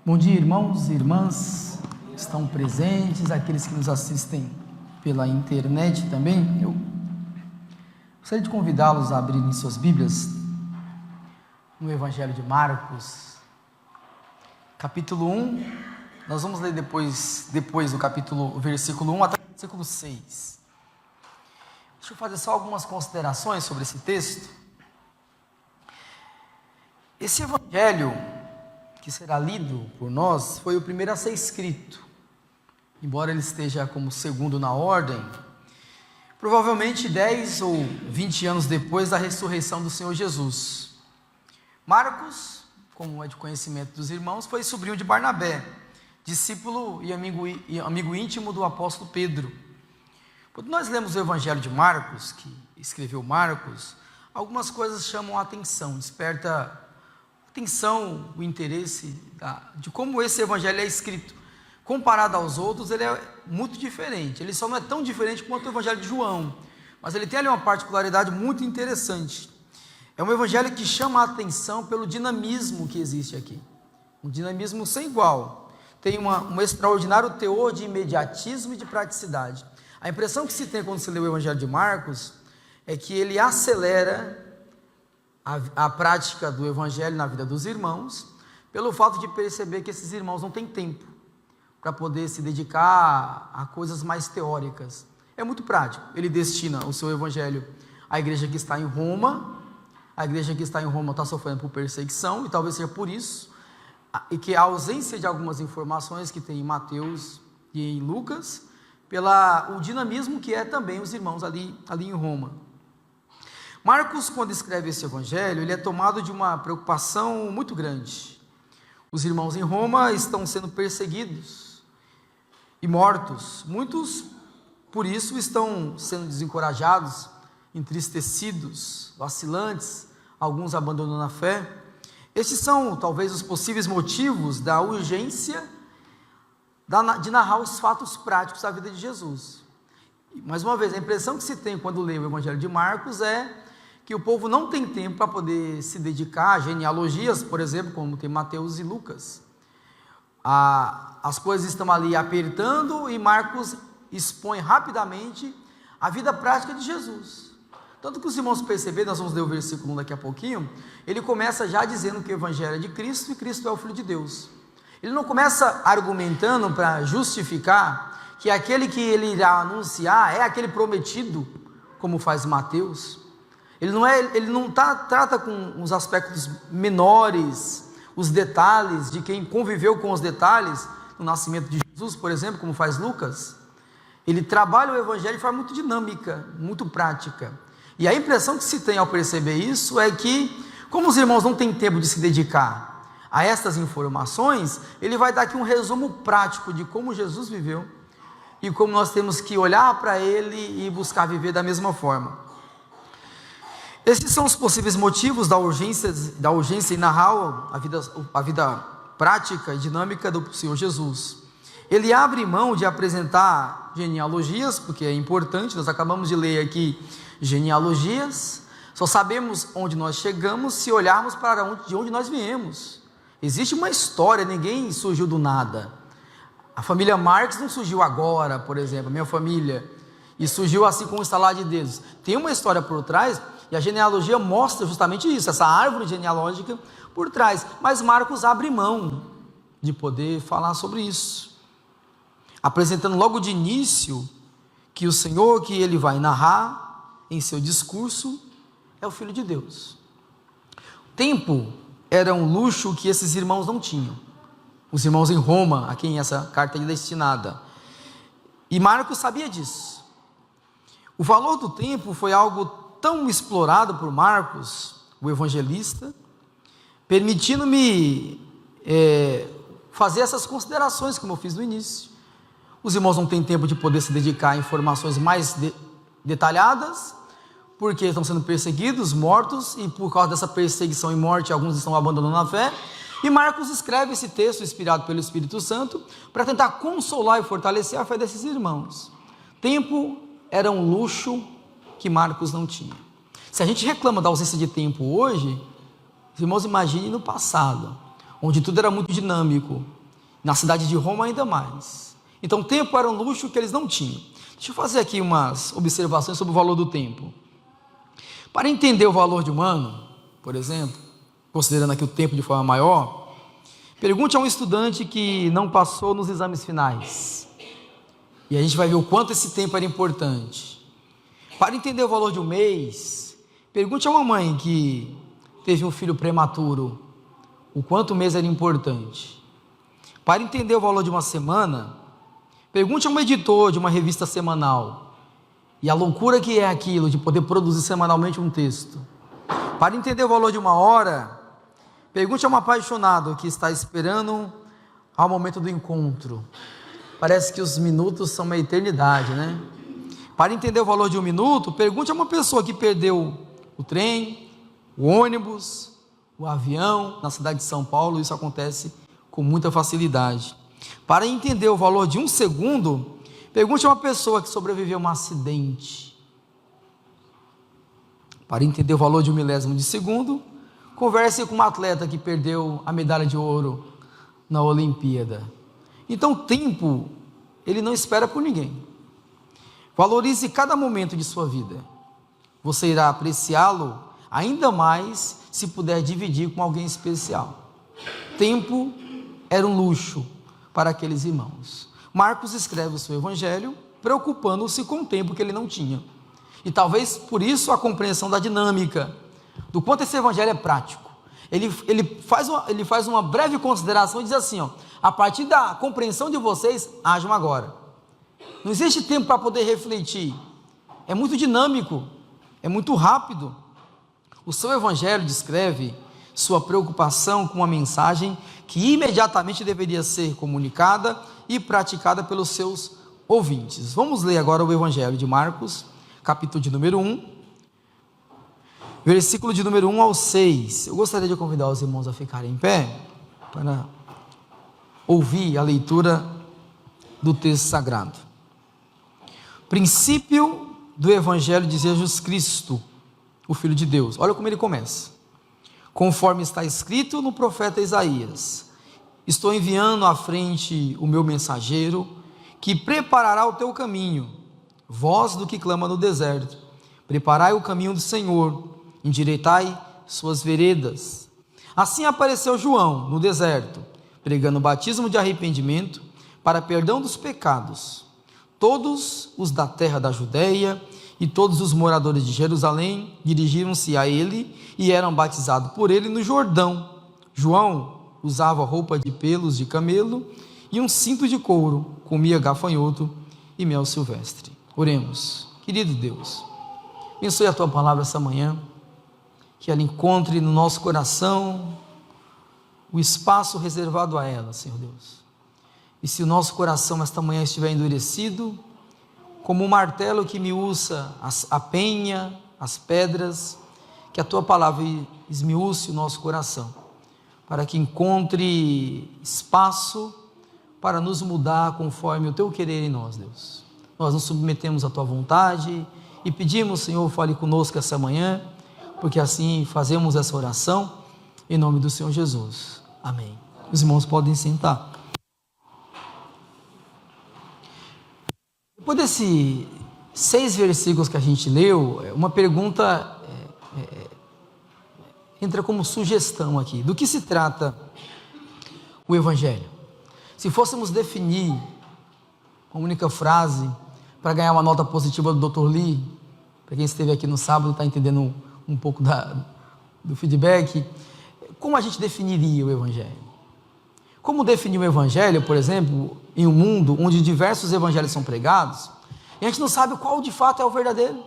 Bom dia, irmãos e irmãs que estão presentes, aqueles que nos assistem pela internet também. Eu gostaria de convidá-los a abrirem suas Bíblias no Evangelho de Marcos, capítulo 1. Nós vamos ler depois do versículo 1 até o versículo 6. Deixa eu fazer só algumas considerações sobre esse texto. Esse Evangelho que será lido por nós foi o primeiro a ser escrito, embora ele esteja como segundo na ordem, provavelmente 10 ou 20 anos depois da ressurreição do Senhor Jesus. Marcos, como é de conhecimento dos irmãos, foi sobrinho de Barnabé, discípulo e amigo íntimo do apóstolo Pedro. Quando nós lemos o Evangelho de Marcos, que escreveu Marcos, algumas coisas chamam a atenção, desperta atenção, o interesse de como esse evangelho é escrito. Comparado aos outros, ele é muito diferente. Ele só não é tão diferente quanto o evangelho de João, mas ele tem ali uma particularidade muito interessante. É um evangelho que chama a atenção pelo dinamismo que existe aqui, um dinamismo sem igual. Tem um extraordinário teor de imediatismo e de praticidade. A impressão que se tem quando se lê o evangelho de Marcos é que ele acelera a prática do evangelho na vida dos irmãos, pelo fato de perceber que esses irmãos não têm tempo para poder se dedicar a coisas mais teóricas. É muito prático. Ele destina o seu evangelho à igreja que está em Roma. A igreja que está em Roma está sofrendo por perseguição, e talvez seja por isso, e que a ausência de algumas informações que tem em Mateus e em Lucas, o dinamismo que é também os irmãos ali em Roma. Marcos, quando escreve esse evangelho, ele é tomado de uma preocupação muito grande. Os irmãos em Roma estão sendo perseguidos e mortos. Muitos, por isso, estão sendo desencorajados, entristecidos, vacilantes, alguns abandonando a fé. Estes são, talvez, os possíveis motivos da urgência de narrar os fatos práticos da vida de Jesus. Mais uma vez, a impressão que se tem quando lê o evangelho de Marcos é que o povo não tem tempo para poder se dedicar a genealogias, por exemplo, como tem Mateus e Lucas. As coisas estão ali apertando e Marcos expõe rapidamente a vida prática de Jesus. Tanto que os irmãos perceberam, nós vamos ler o versículo 1 daqui a pouquinho, ele começa já dizendo que o evangelho é de Cristo e Cristo é o Filho de Deus. Ele não começa argumentando para justificar que aquele que ele irá anunciar é aquele prometido, como faz Mateus. Ele não trata com os aspectos menores, os detalhes de quem conviveu com os detalhes no nascimento de Jesus, por exemplo, como faz Lucas. Ele trabalha o evangelho de forma muito dinâmica, muito prática. E a impressão que se tem ao perceber isso é que, como os irmãos não têm tempo de se dedicar a estas informações, ele vai dar aqui um resumo prático de como Jesus viveu e como nós temos que olhar para ele e buscar viver da mesma forma. Esses são os possíveis motivos da urgência em narrar a vida prática e dinâmica do Senhor Jesus. Ele abre mão de apresentar genealogias, porque é importante, nós acabamos de ler aqui genealogias, só sabemos onde nós chegamos se olharmos para de onde nós viemos. Existe uma história, ninguém surgiu do nada. A família Marx não surgiu agora, por exemplo, a minha família, e surgiu assim com o estalar de dedos. Tem uma história por trás, e a genealogia mostra justamente isso, essa árvore genealógica por trás. Mas Marcos abre mão de poder falar sobre isso, apresentando logo de início que o Senhor que ele vai narrar em seu discurso é o Filho de Deus. O tempo era um luxo que esses irmãos não tinham. Os irmãos em Roma, a quem essa carta é destinada. E Marcos sabia disso. O valor do tempo foi algo tão explorado por Marcos, o evangelista, permitindo-me fazer essas considerações como eu fiz no início. Os irmãos não têm tempo de poder se dedicar a informações mais detalhadas, porque estão sendo perseguidos, mortos, e por causa dessa perseguição e morte, alguns estão abandonando a fé. E Marcos escreve esse texto, inspirado pelo Espírito Santo, para tentar consolar e fortalecer a fé desses irmãos. Tempo era um luxo que Marcos não tinha. Se a gente reclama da ausência de tempo hoje, os irmãos imaginem no passado, onde tudo era muito dinâmico, Na cidade de Roma ainda mais. Então o tempo era um luxo que eles não tinham. Deixa eu fazer aqui umas observações sobre o valor do tempo. Para entender o valor de um ano, por exemplo, considerando aqui o tempo de forma maior, pergunte a um estudante que não passou nos exames finais. E a gente vai ver o quanto esse tempo era importante. Para entender o valor de um mês, pergunte a uma mãe que teve um filho prematuro, o quanto o mês era importante. Para entender o valor de uma semana, pergunte a um editor de uma revista semanal, e a loucura que é aquilo de poder produzir semanalmente um texto. Para entender o valor de uma hora, pergunte a um apaixonado que está esperando ao momento do encontro. Parece que os minutos são uma eternidade, né? Para entender o valor de um minuto, pergunte a uma pessoa que perdeu o trem, o ônibus, o avião. Na cidade de São Paulo isso acontece com muita facilidade. Para entender o valor de um segundo, pergunte a uma pessoa que sobreviveu a um acidente. Para entender o valor de um milésimo de segundo, converse com um atleta que perdeu a medalha de ouro na Olimpíada. Então o tempo, ele não espera por ninguém. Valorize cada momento de sua vida. Você irá apreciá-lo ainda mais se puder dividir com alguém especial. Tempo era um luxo para aqueles irmãos. Marcos escreve o seu evangelho preocupando-se com o tempo que ele não tinha. E talvez por isso a compreensão da dinâmica, do quanto esse evangelho é prático. Ele faz uma breve consideração e diz assim, a partir da compreensão de vocês, ajam agora. Não existe tempo para poder refletir. É muito dinâmico, é muito rápido. O seu evangelho descreve sua preocupação com uma mensagem que imediatamente deveria ser comunicada e praticada pelos seus ouvintes. Vamos ler agora o evangelho de Marcos, capítulo de número 1, versículo de número 1 ao 6. Eu gostaria de convidar os irmãos a ficarem em pé para ouvir a leitura do texto sagrado. Princípio do evangelho de Jesus Cristo, o Filho de Deus. Olha como ele começa. Conforme está escrito no profeta Isaías: estou enviando à frente o meu mensageiro, que preparará o teu caminho. Voz do que clama no deserto: preparai o caminho do Senhor, endireitai suas veredas. Assim apareceu João no deserto, pregando o batismo de arrependimento para perdão dos pecados. Todos os da terra da Judeia e todos os moradores de Jerusalém dirigiram-se a ele e eram batizados por ele no Jordão. João usava roupa de pelos de camelo e um cinto de couro, comia gafanhoto e mel silvestre. Oremos. Querido Deus, abençoe a tua palavra essa manhã, que ela encontre no nosso coração o espaço reservado a ela, Senhor Deus. E se o nosso coração esta manhã estiver endurecido, como um martelo que miúça a penha, as pedras, que a tua palavra esmiúce o nosso coração, para que encontre espaço para nos mudar conforme o teu querer em nós, Deus. Nós nos submetemos à tua vontade e pedimos, Senhor, fale conosco essa manhã, porque assim fazemos essa oração em nome do Senhor Jesus. Amém. Os irmãos podem sentar. Depois desses 6 versículos que a gente leu, uma pergunta entra como sugestão aqui. Do que se trata o Evangelho? Se fôssemos definir uma única frase para ganhar uma nota positiva do Dr. Lee, para quem esteve aqui no sábado está entendendo um pouco do feedback, como a gente definiria o Evangelho? Como definir o Evangelho, por exemplo, em um mundo onde diversos evangelhos são pregados, e a gente não sabe qual de fato é o verdadeiro?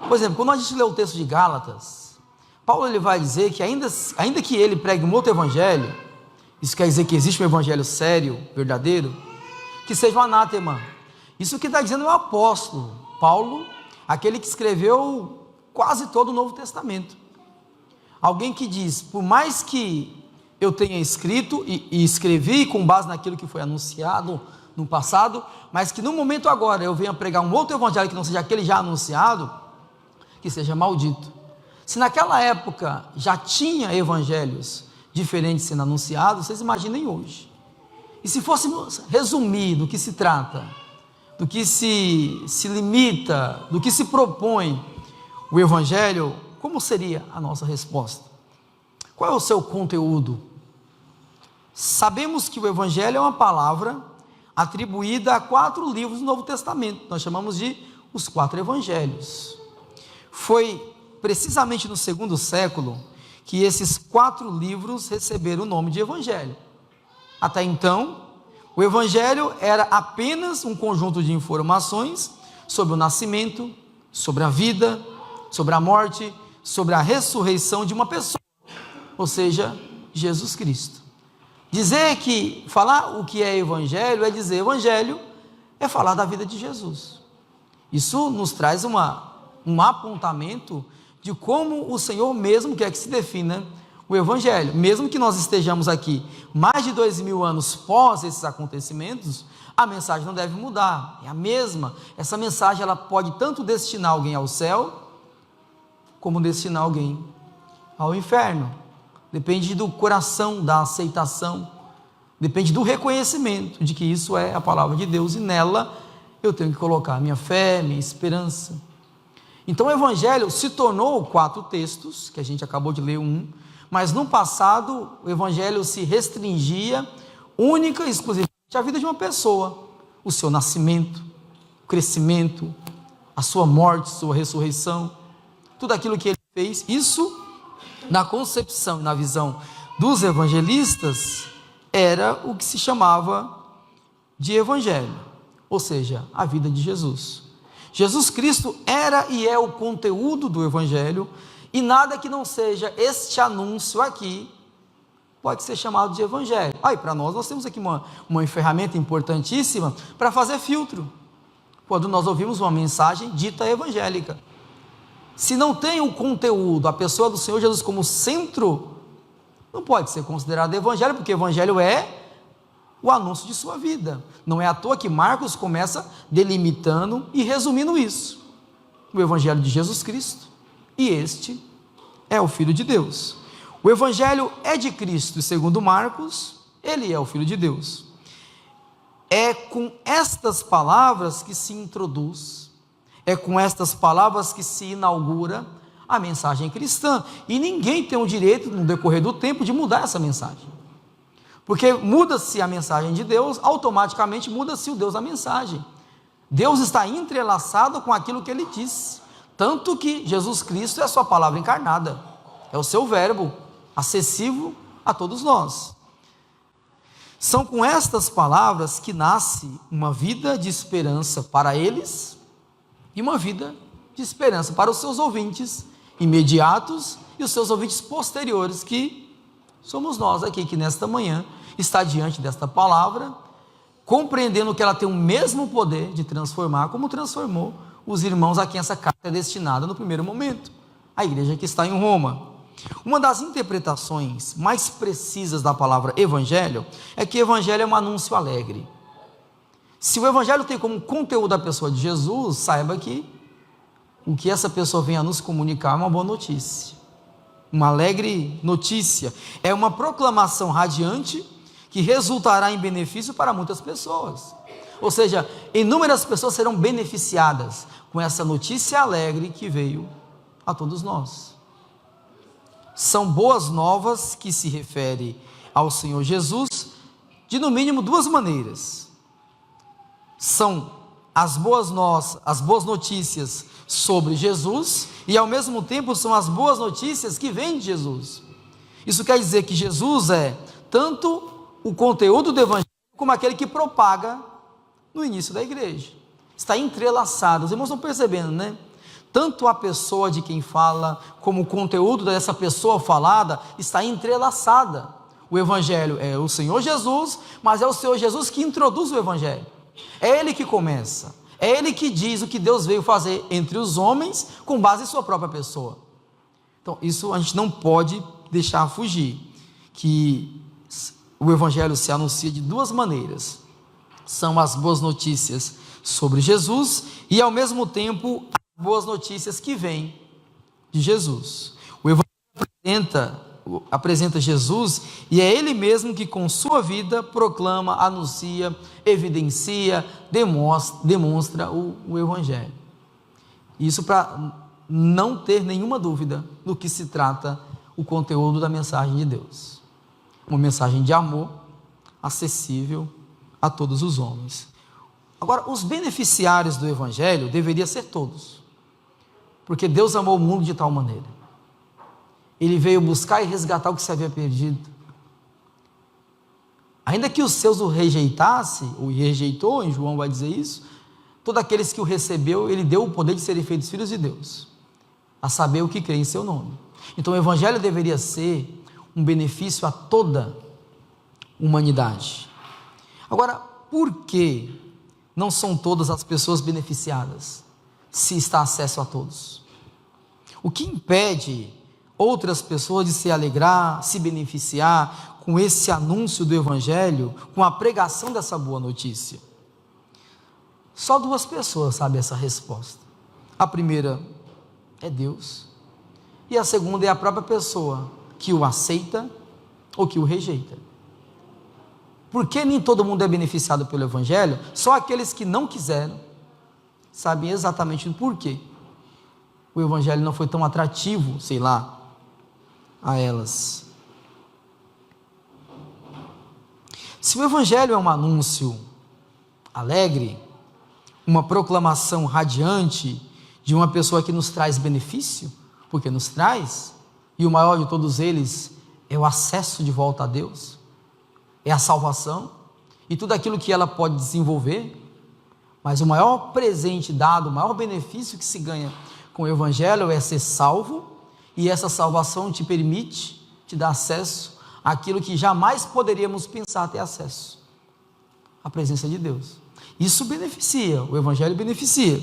Por exemplo, quando a gente lê o texto de Gálatas, Paulo ele vai dizer que ainda que ele pregue um outro evangelho, isso quer dizer que existe um evangelho sério, verdadeiro, que seja um anátema. Isso que está dizendo é o apóstolo Paulo, aquele que escreveu quase todo o Novo Testamento. Alguém que diz, por mais que eu tenha escrito e escrevi com base naquilo que foi anunciado no passado, mas que no momento agora eu venha pregar um outro evangelho que não seja aquele já anunciado, que seja maldito. Se naquela época já tinha evangelhos diferentes sendo anunciados, vocês imaginem hoje. E se fôssemos resumir do que se trata, do que se limita, do que se propõe o Evangelho, como seria a nossa resposta? Qual é o seu conteúdo? Sabemos que o Evangelho é uma palavra atribuída a 4 livros do Novo Testamento, nós chamamos de os 4 Evangelhos. Foi precisamente no 2º século que esses 4 livros receberam o nome de Evangelho. Até então, o Evangelho era apenas um conjunto de informações sobre o nascimento, sobre a vida, sobre a morte, sobre a ressurreição de uma pessoa, ou seja, Jesus Cristo. Falar o que é Evangelho é dizer Evangelho é falar da vida de Jesus. Isso nos traz um apontamento de como o Senhor mesmo quer que se defina o Evangelho. Mesmo que nós estejamos aqui mais de 2000 anos pós esses acontecimentos, a mensagem não deve mudar, é a mesma. Essa mensagem ela pode tanto destinar alguém ao céu, como destinar alguém ao inferno. Depende do coração, da aceitação, depende do reconhecimento de que isso é a palavra de Deus, e nela eu tenho que colocar minha fé, minha esperança. Então o Evangelho se tornou 4 textos, que a gente acabou de ler mas no passado o Evangelho se restringia única e exclusivamente à vida de uma pessoa, o seu nascimento, o crescimento, a sua morte, sua ressurreição, tudo aquilo que ele fez. Isso, na concepção e na visão dos evangelistas, era o que se chamava de Evangelho, ou seja, a vida de Jesus. Jesus Cristo era e é o conteúdo do Evangelho, e nada que não seja este anúncio aqui pode ser chamado de Evangelho. Aí, para nós temos aqui uma ferramenta importantíssima para fazer filtro, quando nós ouvimos uma mensagem dita evangélica. Se não tem o conteúdo, a pessoa do Senhor Jesus como centro, não pode ser considerado Evangelho, porque Evangelho é o anúncio de sua vida. Não é à toa que Marcos começa delimitando e resumindo isso: o Evangelho de Jesus Cristo, e este é o Filho de Deus. O Evangelho é de Cristo, e segundo Marcos, ele é o Filho de Deus. É com estas palavras que se introduz, é com estas palavras que se inaugura a mensagem cristã, e ninguém tem o direito, no decorrer do tempo, de mudar essa mensagem, porque muda-se a mensagem de Deus, automaticamente muda-se o Deus da mensagem. Deus está entrelaçado com aquilo que ele disse, tanto que Jesus Cristo é a sua palavra encarnada, é o seu verbo, acessível a todos nós. São com estas palavras que nasce uma vida de esperança para eles, e uma vida de esperança para os seus ouvintes imediatos e os seus ouvintes posteriores, que somos nós aqui, que nesta manhã está diante desta palavra, compreendendo que ela tem o mesmo poder de transformar, como transformou os irmãos a quem essa carta é destinada no primeiro momento, a igreja que está em Roma. Uma das interpretações mais precisas da palavra Evangelho é que Evangelho é um anúncio alegre. Se o Evangelho tem como conteúdo a pessoa de Jesus, saiba que o que essa pessoa vem a nos comunicar é uma boa notícia, uma alegre notícia, é uma proclamação radiante que resultará em benefício para muitas pessoas. Ou seja, inúmeras pessoas serão beneficiadas com essa notícia alegre que veio a todos nós. São boas novas que se refere ao Senhor Jesus de no mínimo 2 maneiras. São as boas notícias sobre Jesus, e ao mesmo tempo são as boas notícias que vêm de Jesus. Isso quer dizer que Jesus é tanto o conteúdo do Evangelho como aquele que propaga no início da igreja. Está entrelaçado, os irmãos estão percebendo, né? Tanto a pessoa de quem fala, como o conteúdo dessa pessoa falada, está entrelaçada. O Evangelho é o Senhor Jesus, mas é o Senhor Jesus que introduz o Evangelho. É Ele que começa, é Ele que diz o que Deus veio fazer entre os homens, com base em sua própria pessoa. Então, isso a gente não pode deixar fugir, que o Evangelho se anuncia de 2 maneiras. São as boas notícias sobre Jesus, e ao mesmo tempo, as boas notícias que vêm de Jesus. O Evangelho apresenta apresenta Jesus, e é ele mesmo que com sua vida proclama, anuncia, evidencia, demonstra o Evangelho. Isso para não ter nenhuma dúvida do que se trata o conteúdo da mensagem de Deus. Uma mensagem de amor, acessível a todos os homens. Agora, os beneficiários do Evangelho deveriam ser todos, porque Deus amou o mundo de tal maneira. Ele veio buscar e resgatar o que se havia perdido. Ainda que os seus o rejeitassem, ou rejeitou, em João vai dizer isso, todos aqueles que o recebeu, ele deu o poder de serem feitos filhos de Deus, a saber o que crê em seu nome. Então o Evangelho deveria ser um benefício a toda a humanidade. Agora, por que não são todas as pessoas beneficiadas, se está acesso a todos? O que impede outras pessoas de se alegrar, se beneficiar com esse anúncio do Evangelho, com a pregação dessa boa notícia? Só duas pessoas sabem essa resposta. A primeira é Deus, e a segunda é a própria pessoa que o aceita ou que o rejeita. Porque nem todo mundo é beneficiado pelo Evangelho? Só aqueles que não quiseram sabem exatamente o porquê o Evangelho não foi tão atrativo, sei lá, a elas. Se o Evangelho é um anúncio alegre, uma proclamação radiante de uma pessoa que nos traz benefício, porque nos traz, e o maior de todos eles é o acesso de volta a Deus, é a salvação, e tudo aquilo que ela pode desenvolver, mas o maior presente dado, o maior benefício que se ganha com o Evangelho é ser salvo, e essa salvação te permite, te dá acesso àquilo que jamais poderíamos pensar ter acesso, a presença de Deus. Isso beneficia, o Evangelho beneficia.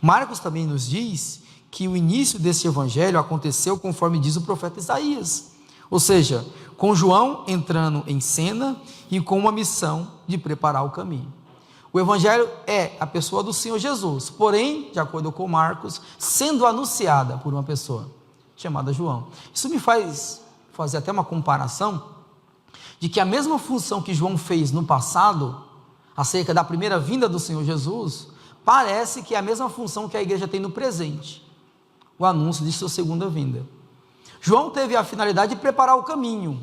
Marcos também nos diz que o início desse Evangelho aconteceu conforme diz o profeta Isaías, ou seja, com João entrando em cena e com uma missão de preparar o caminho. O Evangelho é a pessoa do Senhor Jesus, porém, de acordo com Marcos, sendo anunciada por uma pessoa chamada João. Isso me faz fazer até uma comparação de que a mesma função que João fez no passado, acerca da primeira vinda do Senhor Jesus, parece que é a mesma função que a igreja tem no presente, o anúncio de sua segunda vinda. João teve a finalidade de preparar o caminho,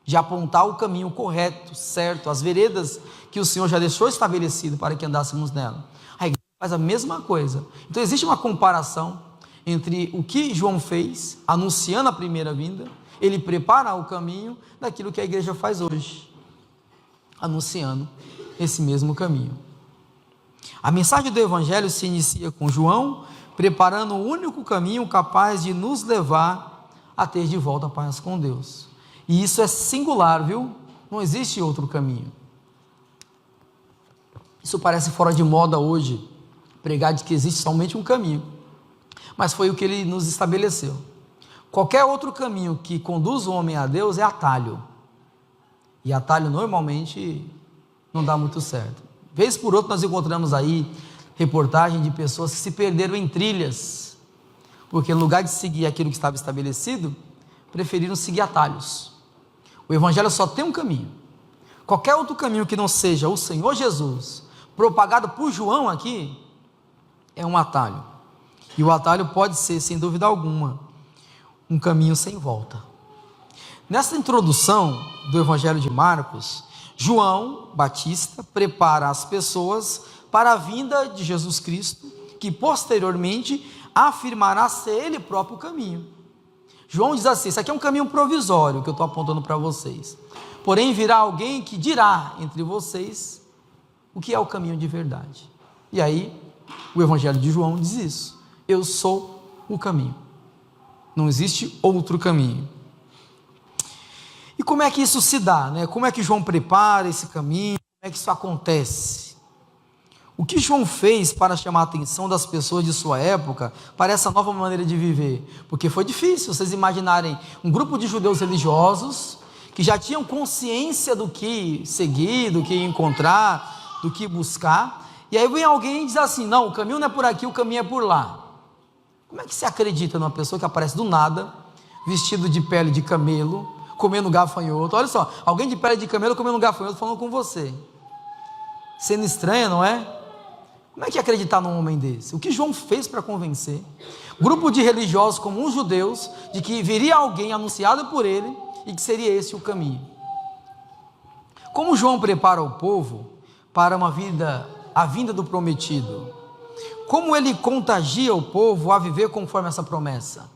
de apontar o caminho correto, certo, as veredas que o Senhor já deixou estabelecido para que andássemos nela. A igreja faz a mesma coisa. Então existe uma comparação entre o que João fez, anunciando a primeira vinda, ele prepara o caminho daquilo que a igreja faz hoje, anunciando esse mesmo caminho. A mensagem do Evangelho se inicia com João, preparando o único caminho capaz de nos levar a ter de volta a paz com Deus. E isso é singular, viu? Não existe outro caminho. Isso parece fora de moda hoje, pregar de que existe somente um caminho, mas foi o que ele nos estabeleceu. Qualquer outro caminho que conduz o homem a Deus é atalho, e atalho normalmente não dá muito certo. Vez por outra nós encontramos aí reportagem de pessoas que se perderam em trilhas, porque no lugar de seguir aquilo que estava estabelecido, preferiram seguir atalhos. O Evangelho só tem um caminho. Qualquer outro caminho que não seja o Senhor Jesus, propagado por João aqui, é um atalho. E o atalho pode ser, sem dúvida alguma, um caminho sem volta. Nessa introdução do Evangelho de Marcos, João Batista prepara as pessoas para a vinda de Jesus Cristo, que posteriormente afirmará ser ele próprio o caminho. João diz assim: isso aqui é um caminho provisório que eu estou apontando para vocês, porém virá alguém que dirá entre vocês o que é o caminho de verdade. E aí o Evangelho de João diz isso: eu sou o caminho, não existe outro caminho. E como é que isso se dá, né? Como é que João prepara esse caminho? Como é que isso acontece? O que João fez para chamar a atenção das pessoas de sua época para essa nova maneira de viver? Porque foi difícil vocês imaginarem um grupo de judeus religiosos que já tinham consciência do que seguir, do que encontrar, do que buscar, e aí vem alguém e diz assim: não, o caminho não é por aqui, o caminho é por lá. Como é que se acredita numa pessoa que aparece do nada, vestido de pele de camelo, comendo gafanhoto. Olha só, alguém de pele de camelo comendo gafanhoto falando com você. Sendo estranha, não é? Como é que é acreditar num homem desse? O que João fez para convencer? Grupo de religiosos comuns judeus de que viria alguém anunciado por ele e que seria esse o caminho. Como João prepara o povo para a vinda do prometido? Como ele contagia o povo a viver conforme essa promessa?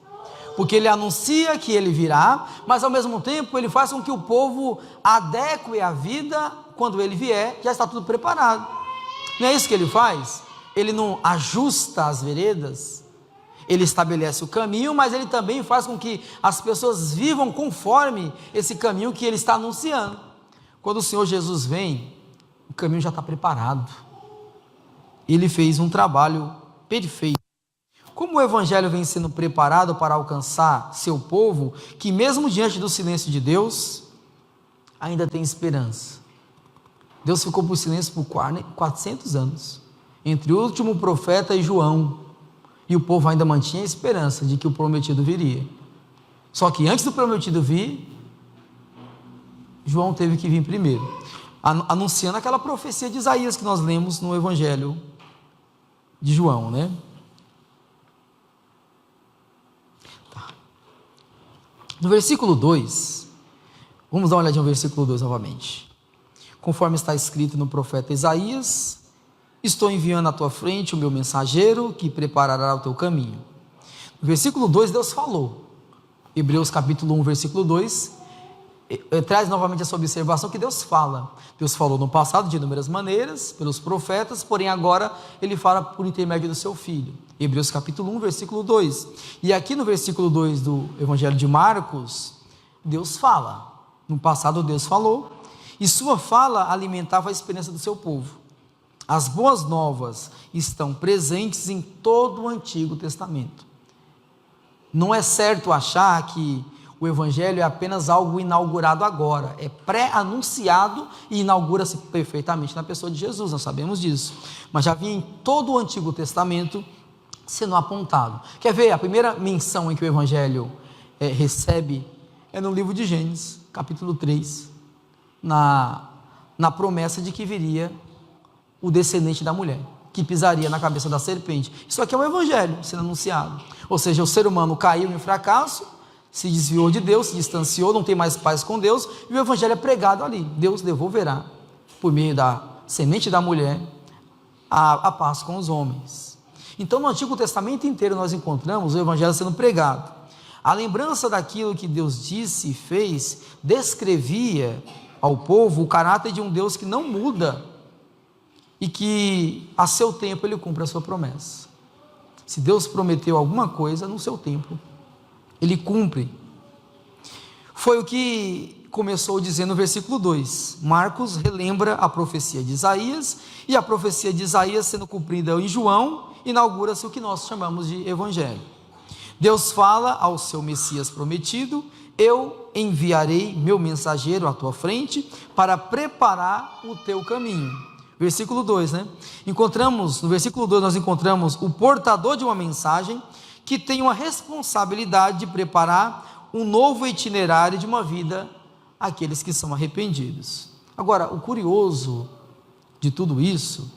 Porque ele anuncia que ele virá, mas ao mesmo tempo ele faz com que o povo adeque a vida, quando ele vier, já está tudo preparado. Não é isso que ele faz? Ele não ajusta as veredas, ele estabelece o caminho, mas ele também faz com que as pessoas vivam conforme esse caminho que ele está anunciando. Quando o Senhor Jesus vem, o caminho já está preparado. Ele fez um trabalho perfeito. Como o Evangelho vem sendo preparado para alcançar seu povo, que mesmo diante do silêncio de Deus, ainda tem esperança. Deus ficou por silêncio por 400 anos, entre o último profeta e João, e o povo ainda mantinha a esperança de que o prometido viria. Só que antes do prometido vir, João teve que vir primeiro, anunciando aquela profecia de Isaías que nós lemos no Evangelho de João, né? No versículo 2, vamos dar uma olhadinha no versículo 2 novamente. Conforme está escrito no profeta Isaías: estou enviando à tua frente o meu mensageiro, que preparará o teu caminho. No versículo 2, Deus falou. Hebreus capítulo 1, versículo 2, traz novamente essa observação que Deus fala. Deus falou no passado de inúmeras maneiras, pelos profetas, porém agora Ele fala por intermédio do seu Filho. Hebreus capítulo 1, versículo 2. E aqui no versículo 2 do Evangelho de Marcos, Deus fala. No passado Deus falou, e sua fala alimentava a esperança do seu povo. As boas novas estão presentes em todo o Antigo Testamento. Não é certo achar que o Evangelho é apenas algo inaugurado agora, é pré-anunciado e inaugura-se perfeitamente na pessoa de Jesus, nós sabemos disso, mas já vinha em todo o Antigo Testamento sendo apontado. Quer ver? A primeira menção em que o Evangelho recebe é no livro de Gênesis, capítulo 3, na promessa de que viria o descendente da mulher, que pisaria na cabeça da serpente. Isso aqui é o Evangelho sendo anunciado, ou seja, o ser humano caiu em fracasso, se desviou de Deus, se distanciou, não tem mais paz com Deus, e o Evangelho é pregado ali. Deus devolverá, por meio da semente da mulher, a paz com os homens. Então no Antigo Testamento inteiro nós encontramos o Evangelho sendo pregado. A lembrança daquilo que Deus disse e fez, descrevia ao povo o caráter de um Deus que não muda, e que a seu tempo Ele cumpre a sua promessa. Se Deus prometeu alguma coisa, no seu tempo Ele cumpre. Foi o que começou dizendo no versículo 2. Marcos relembra a profecia de Isaías, e a profecia de Isaías sendo cumprida em João, inaugura-se o que nós chamamos de Evangelho. Deus fala ao seu Messias prometido: eu enviarei meu mensageiro à tua frente para preparar o teu caminho. Versículo 2, né? No versículo 2 nós encontramos o portador de uma mensagem que tem uma responsabilidade de preparar um novo itinerário de uma vida àqueles que são arrependidos. Agora, o curioso de tudo isso,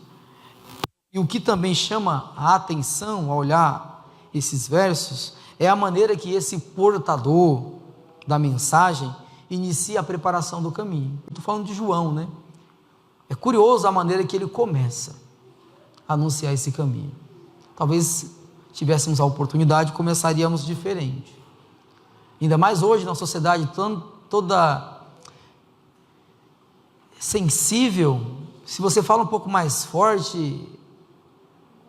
e o que também chama a atenção ao olhar esses versos, é a maneira que esse portador da mensagem inicia a preparação do caminho. Eu estou falando de João, né? É curioso a maneira que ele começa a anunciar esse caminho. Talvez tivéssemos a oportunidade, começaríamos diferente. Ainda mais hoje, na sociedade toda sensível, se você fala um pouco mais forte,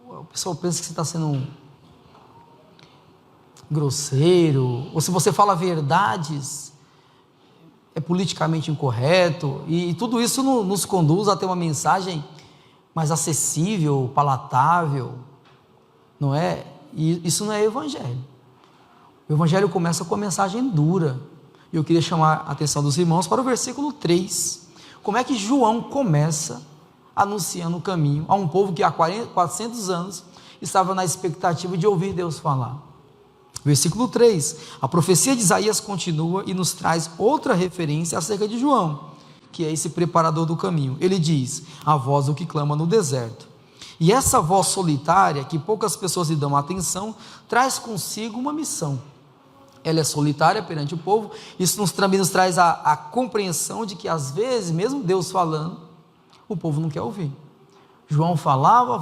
o pessoal pensa que você está sendo grosseiro, ou se você fala verdades, é politicamente incorreto, e tudo isso nos conduz a ter uma mensagem mais acessível, palatável, não é? E isso não é Evangelho. O Evangelho começa com a mensagem dura, e eu queria chamar a atenção dos irmãos para o versículo 3, como é que João começa anunciando o caminho a um povo que há 400 anos estava na expectativa de ouvir Deus falar. Versículo 3, a profecia de Isaías continua e nos traz outra referência acerca de João, que é esse preparador do caminho. Ele diz: a voz do que clama no deserto. E essa voz solitária, que poucas pessoas lhe dão atenção, traz consigo uma missão. Ela é solitária perante o povo. Isso também nos traz a compreensão de que às vezes, mesmo Deus falando, o povo não quer ouvir. João falava,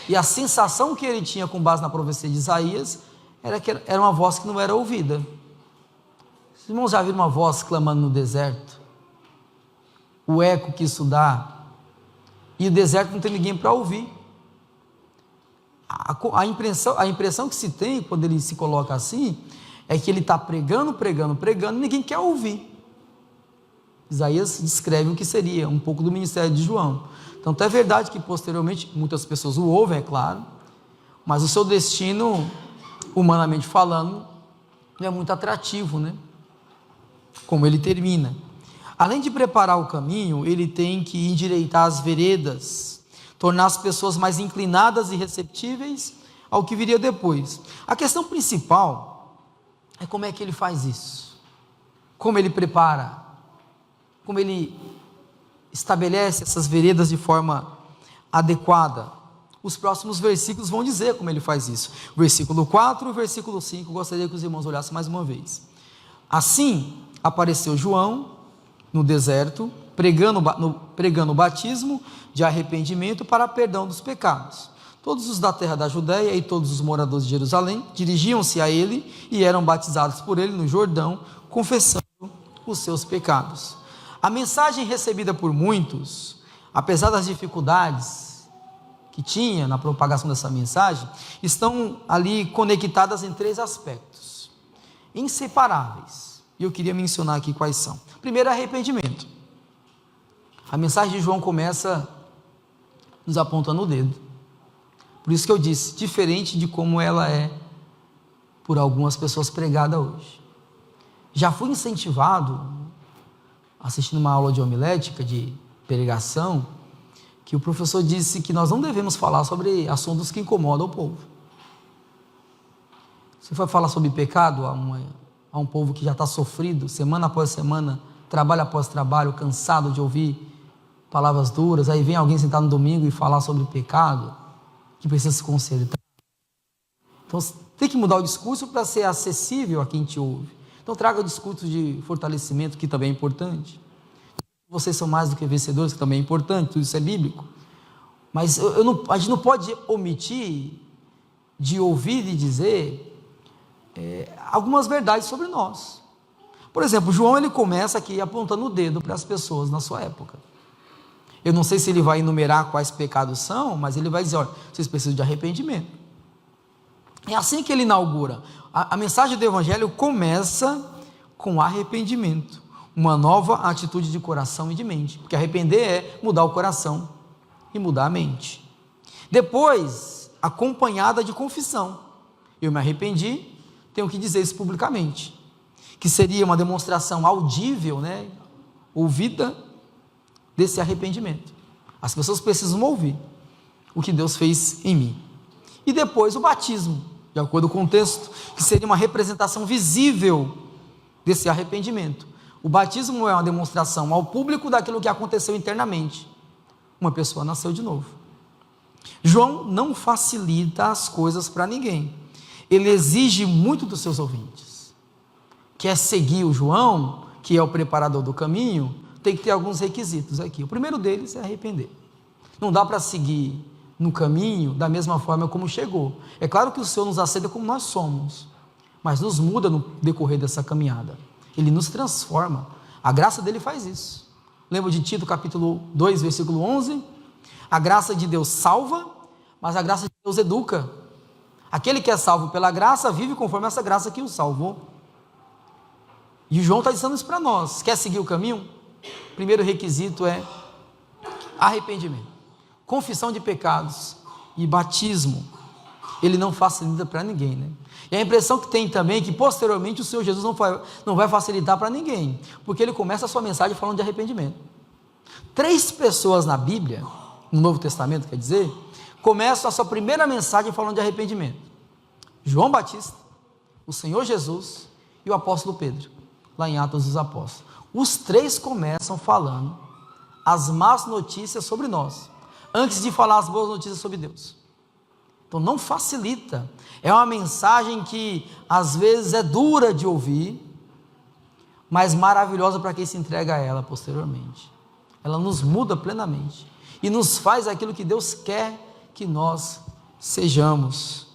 e a sensação que ele tinha com base na profecia de Isaías era que era uma voz que não era ouvida. Os irmãos já viram uma voz clamando no deserto? O eco que isso dá, e o deserto não tem ninguém para ouvir. A impressão que se tem quando ele se coloca assim, é que ele está pregando, e ninguém quer ouvir. Isaías descreve o que seria um pouco do ministério de João. Então é verdade que posteriormente muitas pessoas o ouvem, é claro, mas o seu destino, humanamente falando, não é muito atrativo, né? Como ele termina. Além de preparar o caminho, ele tem que endireitar as veredas, tornar as pessoas mais inclinadas e receptíveis ao que viria depois. A questão principal é como é que ele faz isso, como ele prepara, como ele estabelece essas veredas de forma adequada. Os próximos versículos vão dizer como ele faz isso. Versículo 4 e versículo 5, gostaria que os irmãos olhassem mais uma vez. Assim apareceu João no deserto, pregando o batismo de arrependimento para perdão dos pecados. Todos os da terra da Judéia e todos os moradores de Jerusalém dirigiam-se a ele e eram batizados por ele no Jordão, confessando os seus pecados. A mensagem recebida por muitos, apesar das dificuldades que tinha na propagação dessa mensagem, estão ali conectadas em 3 aspectos, inseparáveis, e eu queria mencionar aqui quais são. Primeiro, arrependimento. A mensagem de João começa nos apontando o dedo, por isso que eu disse, diferente de como ela é por algumas pessoas pregada hoje. Já fui incentivado, assistindo uma aula de homilética, de pregação, que o professor disse que nós não devemos falar sobre assuntos que incomodam o povo. Se for falar sobre pecado a um povo que já está sofrido, semana após semana, trabalho após trabalho, cansado de ouvir palavras duras, aí vem alguém sentar no domingo e falar sobre pecado, que precisa se consertar. Então tem que mudar o discurso para ser acessível a quem te ouve. Então traga o discurso de fortalecimento, que também é importante. Vocês são mais do que vencedores, que também é importante, tudo isso é bíblico. Mas a gente não pode omitir de ouvir e dizer algumas verdades sobre nós. Por exemplo, João, ele começa aqui apontando o dedo para as pessoas na sua época. Eu não sei se ele vai enumerar quais pecados são, mas ele vai dizer: olha, vocês precisam de arrependimento. É assim que ele inaugura. A mensagem do Evangelho começa com arrependimento, uma nova atitude de coração e de mente, porque arrepender é mudar o coração e mudar a mente. Depois, acompanhada de confissão. Eu me arrependi, tenho que dizer isso publicamente, que seria uma demonstração audível, né, ouvida, desse arrependimento. As pessoas precisam ouvir o que Deus fez em mim. E depois o batismo, de acordo com o texto, que seria uma representação visível desse arrependimento. O batismo é uma demonstração ao público daquilo que aconteceu internamente. Uma pessoa nasceu de novo. João não facilita as coisas para ninguém. Ele exige muito dos seus ouvintes. Quer seguir o João, que é o preparador do caminho, tem que ter alguns requisitos aqui. O primeiro deles é arrepender. Não dá para seguir no caminho da mesma forma como chegou. É claro que o Senhor nos aceita como nós somos, mas nos muda no decorrer dessa caminhada. Ele nos transforma. A graça dele faz isso. Lembra de Tito capítulo 2, versículo 11? A graça de Deus salva, mas a graça de Deus educa. Aquele que é salvo pela graça, vive conforme essa graça que o salvou. E o João está dizendo isso para nós. Quer seguir o caminho? O primeiro requisito é arrependimento, confissão de pecados e batismo. Ele não facilita para ninguém, né? E a impressão que tem também é que posteriormente o Senhor Jesus não vai facilitar para ninguém, porque ele começa a sua mensagem falando de arrependimento. 3 pessoas na Bíblia, no Novo Testamento, quer dizer, começam a sua primeira mensagem falando de arrependimento: João Batista, o Senhor Jesus e o apóstolo Pedro, lá em Atos dos Apóstolos. Os três começam falando as más notícias sobre nós, antes de falar as boas notícias sobre Deus. Então não facilita, é uma mensagem que às vezes é dura de ouvir, mas maravilhosa para quem se entrega a ela posteriormente. Ela nos muda plenamente e nos faz aquilo que Deus quer que nós sejamos.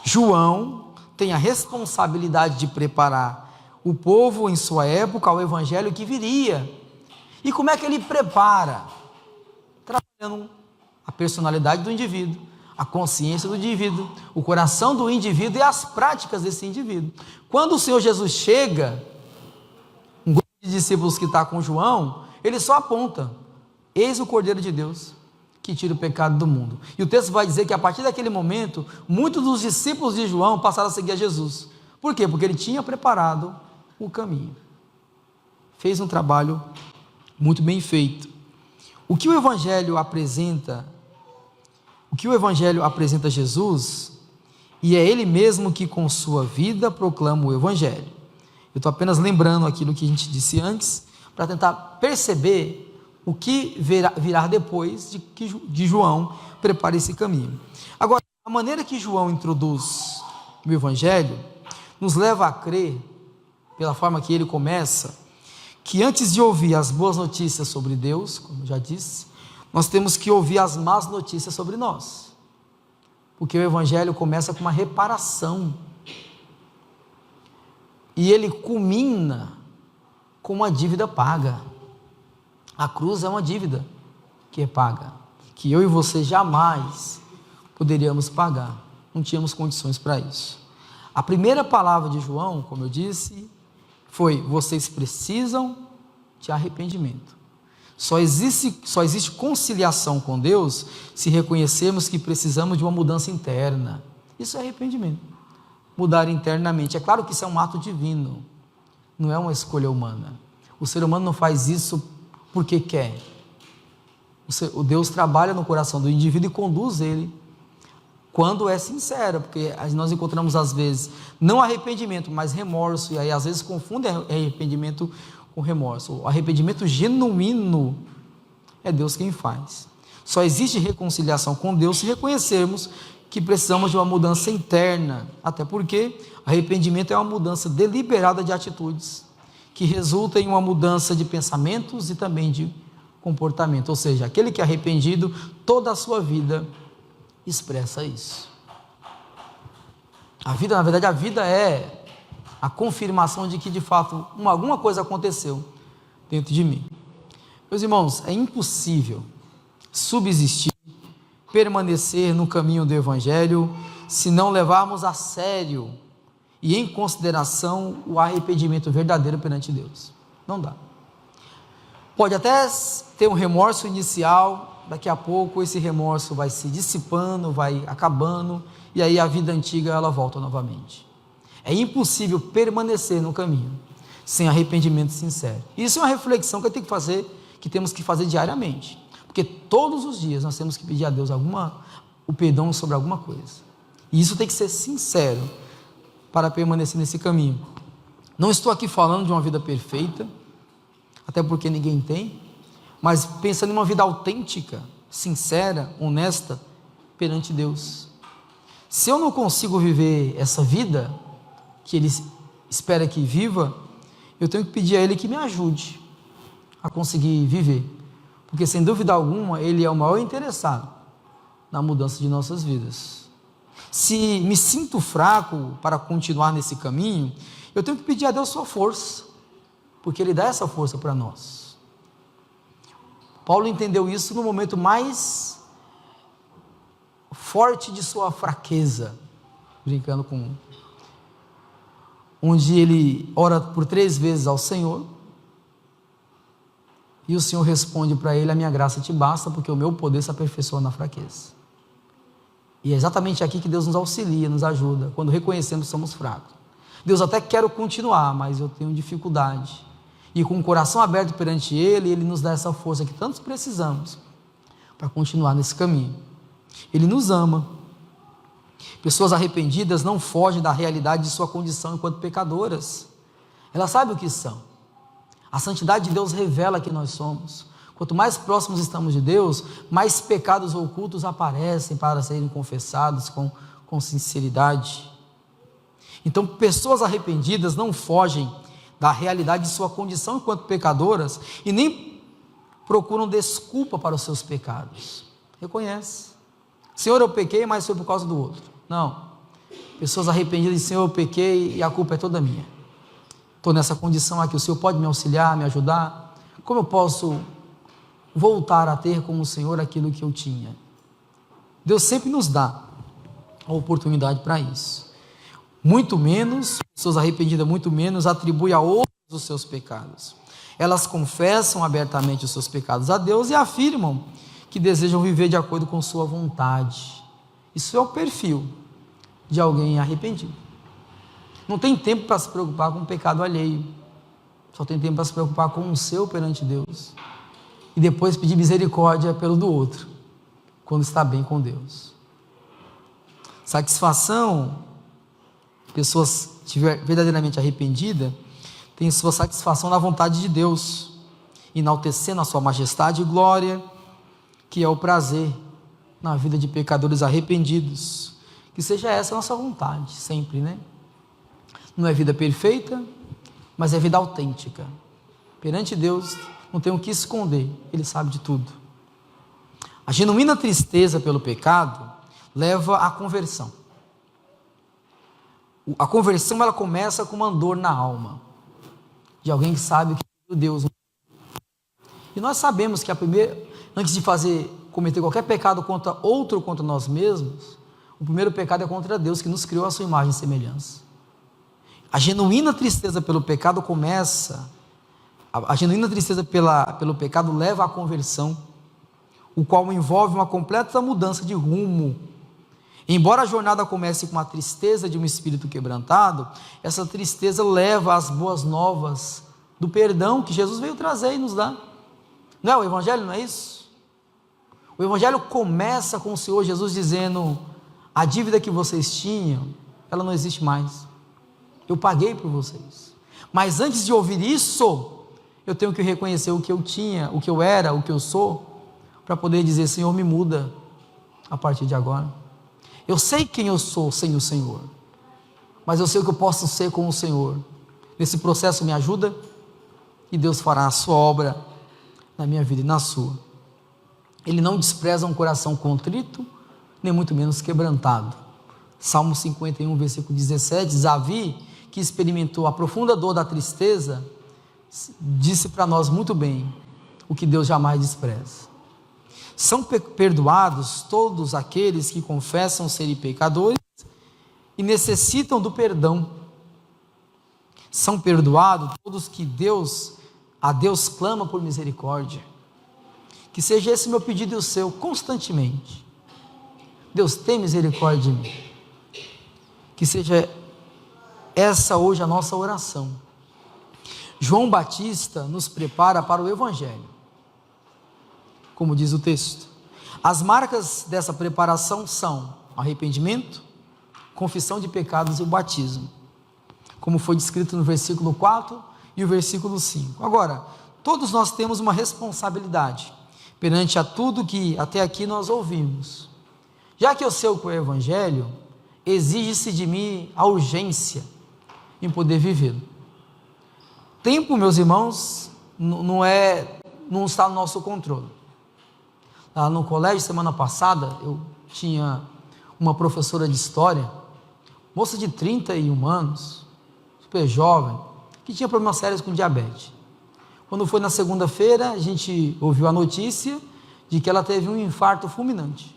João tem a responsabilidade de preparar o povo em sua época ao evangelho que viria. E como é que ele prepara? Trabalhando a personalidade do indivíduo, a consciência do indivíduo, o coração do indivíduo e as práticas desse indivíduo. Quando o Senhor Jesus chega, um grupo de discípulos que está com João, ele só aponta: eis o Cordeiro de Deus que tira o pecado do mundo. E o texto vai dizer que a partir daquele momento, muitos dos discípulos de João passaram a seguir a Jesus. Por quê? Porque ele tinha preparado o caminho. Fez um trabalho muito bem feito. O que o Evangelho apresenta Jesus, e é Ele mesmo que com sua vida proclama o Evangelho. Eu estou apenas lembrando aquilo que a gente disse antes, para tentar perceber o que virá depois de João preparar esse caminho. Agora, a maneira que João introduz o Evangelho, nos leva a crer, pela forma que ele começa, que antes de ouvir as boas notícias sobre Deus, como eu já disse, nós temos que ouvir as más notícias sobre nós, porque o Evangelho começa com uma reparação, e ele culmina com uma dívida paga. A cruz é uma dívida que é paga, que eu e você jamais poderíamos pagar, não tínhamos condições para isso. A primeira palavra de João, como eu disse, foi: vocês precisam de arrependimento. Só existe conciliação com Deus se reconhecermos que precisamos de uma mudança interna. Isso é arrependimento, mudar internamente. É claro que isso é um ato divino, não é uma escolha humana. O ser humano não faz isso porque quer. O Deus trabalha no coração do indivíduo e conduz ele quando é sincero, porque nós encontramos às vezes não arrependimento, mas remorso, e aí às vezes confundem arrependimento com remorso. O arrependimento genuíno é Deus quem faz. Só existe reconciliação com Deus se reconhecermos que precisamos de uma mudança interna, até porque arrependimento é uma mudança deliberada de atitudes, que resulta em uma mudança de pensamentos e também de comportamento. Ou seja, aquele que é arrependido, toda a sua vida expressa isso. A vida, na verdade, a vida é a confirmação de que de fato alguma coisa aconteceu dentro de mim. Meus irmãos, é impossível subsistir, permanecer no caminho do Evangelho, se não levarmos a sério e em consideração o arrependimento verdadeiro perante Deus. Não dá. Pode até ter um remorso inicial, daqui a pouco esse remorso vai se dissipando, vai acabando, e aí a vida antiga ela volta novamente. É impossível permanecer no caminho sem arrependimento sincero. Isso é uma reflexão que temos que fazer diariamente, porque todos os dias nós temos que pedir a Deus o perdão sobre alguma coisa, e isso tem que ser sincero para permanecer nesse caminho. Não estou aqui falando de uma vida perfeita, até porque ninguém tem, mas pensando em uma vida autêntica, sincera, honesta perante Deus. Se eu não consigo viver essa vida que Ele espera que viva, eu tenho que pedir a Ele que me ajude a conseguir viver, porque sem dúvida alguma Ele é o maior interessado na mudança de nossas vidas. Se me sinto fraco para continuar nesse caminho, eu tenho que pedir a Deus sua força, porque Ele dá essa força para nós. Paulo entendeu isso no momento mais forte de sua fraqueza, onde ele ora por 3 vezes ao Senhor, e o Senhor responde para ele: a minha graça te basta, porque o meu poder se aperfeiçoa na fraqueza. E é exatamente aqui que Deus nos auxilia, nos ajuda, quando reconhecemos que somos fracos. Deus, até quero continuar, mas eu tenho dificuldade, e com o coração aberto perante Ele, Ele nos dá essa força que tantos precisamos, para continuar nesse caminho. Ele nos ama, Pessoas arrependidas não fogem da realidade de sua condição enquanto pecadoras. Elas sabem o que são. A santidade de Deus revela quem nós somos. Quanto mais próximos estamos de Deus, mais pecados ocultos aparecem para serem confessados com sinceridade. Então, pessoas arrependidas não fogem da realidade de sua condição enquanto pecadoras e nem procuram desculpa para os seus pecados. Reconhece. Senhor, eu pequei, mas foi por causa do outro. Não. Pessoas arrependidas dizem, Senhor, eu pequei e a culpa é toda minha. Estou nessa condição aqui, o Senhor pode me auxiliar, me ajudar? Como eu posso voltar a ter com o Senhor aquilo que eu tinha? Deus sempre nos dá a oportunidade para isso. Muito menos, pessoas arrependidas muito menos atribuem a outros os seus pecados. Elas confessam abertamente os seus pecados a Deus e afirmam que desejam viver de acordo com sua vontade. Isso é o perfil de alguém arrependido. Não tem tempo para se preocupar com o pecado alheio, só tem tempo para se preocupar com o seu perante Deus, e depois pedir misericórdia pelo do outro, quando está bem com Deus. Satisfação, pessoas verdadeiramente arrependidas, têm sua satisfação na vontade de Deus, enaltecendo a sua majestade e glória, que é o prazer na vida de pecadores arrependidos. Que seja essa a nossa vontade, sempre, né? Não é vida perfeita, mas é vida autêntica. Perante Deus, não tem o que esconder, Ele sabe de tudo. A genuína tristeza pelo pecado leva à conversão. A conversão, ela começa com uma dor na alma, de alguém que sabe que Deus. E nós sabemos que antes de cometer qualquer pecado contra outro, contra nós mesmos, o primeiro pecado é contra Deus, que nos criou a sua imagem e semelhança. A genuína tristeza pelo pecado a genuína tristeza pelo pecado leva à conversão, o qual envolve uma completa mudança de rumo. Embora a jornada comece com a tristeza de um espírito quebrantado, essa tristeza leva às boas novas do perdão que Jesus veio trazer e nos dar. Não é o Evangelho, não é isso? O Evangelho começa com o Senhor Jesus dizendo, a dívida que vocês tinham, ela não existe mais. Eu paguei por vocês. Mas antes de ouvir isso, eu tenho que reconhecer o que eu tinha, o que eu era, o que eu sou, para poder dizer, Senhor, me muda a partir de agora. Eu sei quem eu sou sem o Senhor, mas eu sei o que eu posso ser com o Senhor. Nesse processo me ajuda e Deus fará a sua obra na minha vida e na sua. Ele não despreza um coração contrito, nem muito menos quebrantado. Salmo 51, versículo 17, Davi, que experimentou a profunda dor da tristeza, disse para nós muito bem o que Deus jamais despreza. São perdoados todos aqueles que confessam serem pecadores e necessitam do perdão. São perdoados todos que a Deus clama por misericórdia. Que seja esse meu pedido e o seu constantemente. Deus, tem misericórdia de mim. Que seja essa hoje a nossa oração. João Batista nos prepara para o Evangelho, como diz o texto. As marcas dessa preparação são arrependimento, confissão de pecados e o batismo, como foi descrito no versículo 4 e o versículo 5. Agora, todos nós temos uma responsabilidade perante a tudo que até aqui nós ouvimos. Já que eu sei o que é o Evangelho, exige-se de mim a urgência em poder vivê-lo. Tempo, meus irmãos, não está no nosso controle. Lá no colégio, semana passada, eu tinha uma professora de história, moça de 31 anos, super jovem, que tinha problemas sérios com diabetes. Quando foi na segunda-feira, a gente ouviu a notícia de que ela teve um infarto fulminante.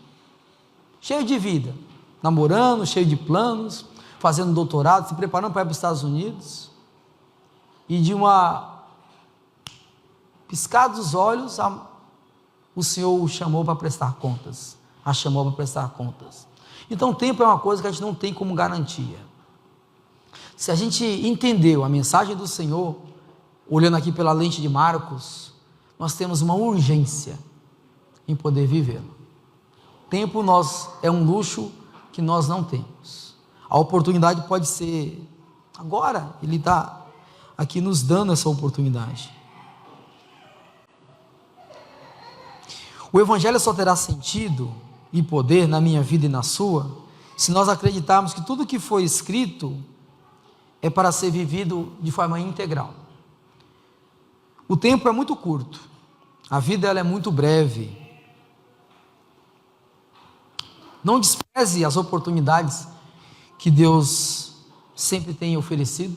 Cheio de vida, namorando, cheio de planos, fazendo doutorado, se preparando para ir para os Estados Unidos. E de uma piscada dos olhos, o Senhor o chamou para prestar contas. A chamou para prestar contas. Então, o tempo é uma coisa que a gente não tem como garantia. Se a gente entendeu a mensagem do Senhor, olhando aqui pela lente de Marcos, nós temos uma urgência em poder vivê-lo. Tempo é um luxo que nós não temos. A oportunidade pode ser agora, Ele está aqui nos dando essa oportunidade. O Evangelho só terá sentido e poder na minha vida e na sua, se nós acreditarmos que tudo que foi escrito é para ser vivido de forma integral. O tempo é muito curto, a vida ela é muito breve. Não despreze as oportunidades que Deus sempre tem oferecido.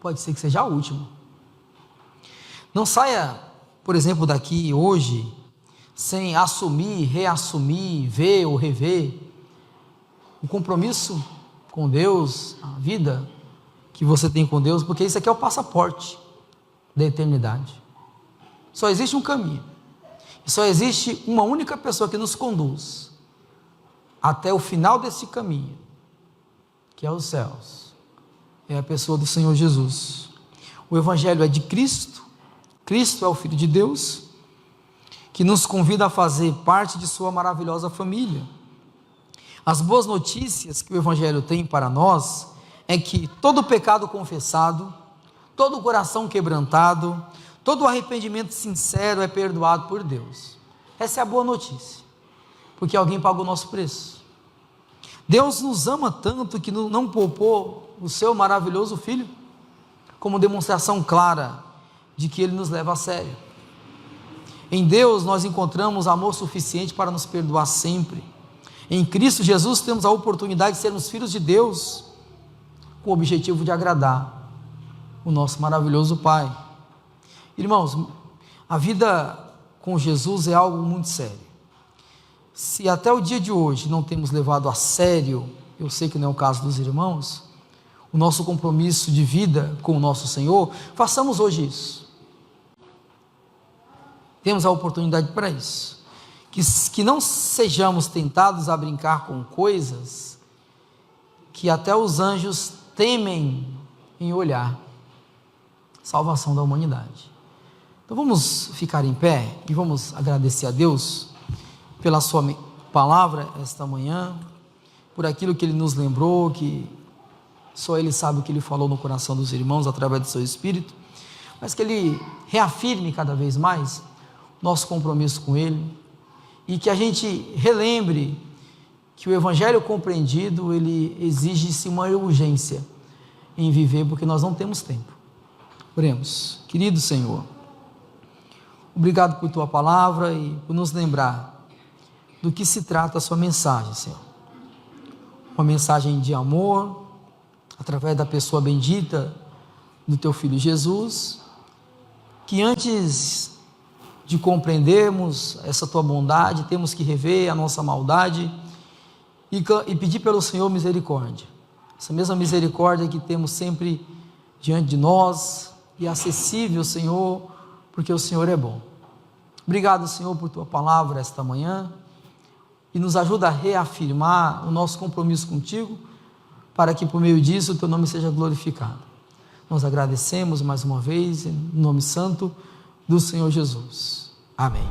Pode ser que seja a última. Não saia, por exemplo, daqui hoje, sem assumir, reassumir, ver ou rever o compromisso com Deus, a vida que você tem com Deus, porque isso aqui é o passaporte da eternidade. Só existe um caminho, e só existe uma única pessoa que nos conduz até o final desse caminho, que é os céus, é a pessoa do Senhor Jesus. O Evangelho é de Cristo, Cristo é o Filho de Deus, que nos convida a fazer parte de sua maravilhosa família. As boas notícias que o Evangelho tem para nós é que todo pecado confessado, todo coração quebrantado, todo arrependimento sincero é perdoado por Deus. Essa é a boa notícia, porque alguém pagou o nosso preço. Deus nos ama tanto que não poupou o seu maravilhoso Filho, como demonstração clara de que Ele nos leva a sério. Em Deus nós encontramos amor suficiente para nos perdoar sempre. Em Cristo Jesus temos a oportunidade de sermos filhos de Deus, com o objetivo de agradar o nosso maravilhoso Pai. Irmãos, a vida com Jesus é algo muito sério. Se até o dia de hoje não temos levado a sério, eu sei que não é o caso dos irmãos, o nosso compromisso de vida com o nosso Senhor, façamos hoje isso. Temos a oportunidade para isso. Que não sejamos tentados a brincar com coisas que até os anjos temem em olhar. Salvação da humanidade. Então vamos ficar em pé e vamos agradecer a Deus pela sua palavra esta manhã, por aquilo que Ele nos lembrou, que só Ele sabe o que Ele falou no coração dos irmãos através do seu Espírito, mas que Ele reafirme cada vez mais nosso compromisso com Ele, e que a gente relembre que o Evangelho compreendido, ele exige-se uma urgência em viver, porque nós não temos tempo. Oremos. Querido Senhor, obrigado por Tua palavra e por nos lembrar do que se trata a Sua mensagem, Senhor. Uma mensagem de amor, através da pessoa bendita do Teu Filho Jesus, que antes de compreendermos essa Tua bondade, temos que rever a nossa maldade e pedir pelo Senhor misericórdia, essa mesma misericórdia que temos sempre diante de nós e acessível, Senhor, porque o Senhor é bom. Obrigado, Senhor, por Tua palavra esta manhã, e nos ajuda a reafirmar o nosso compromisso contigo, para que por meio disso o Teu nome seja glorificado. Nós agradecemos mais uma vez, em nome santo do Senhor Jesus. Amém.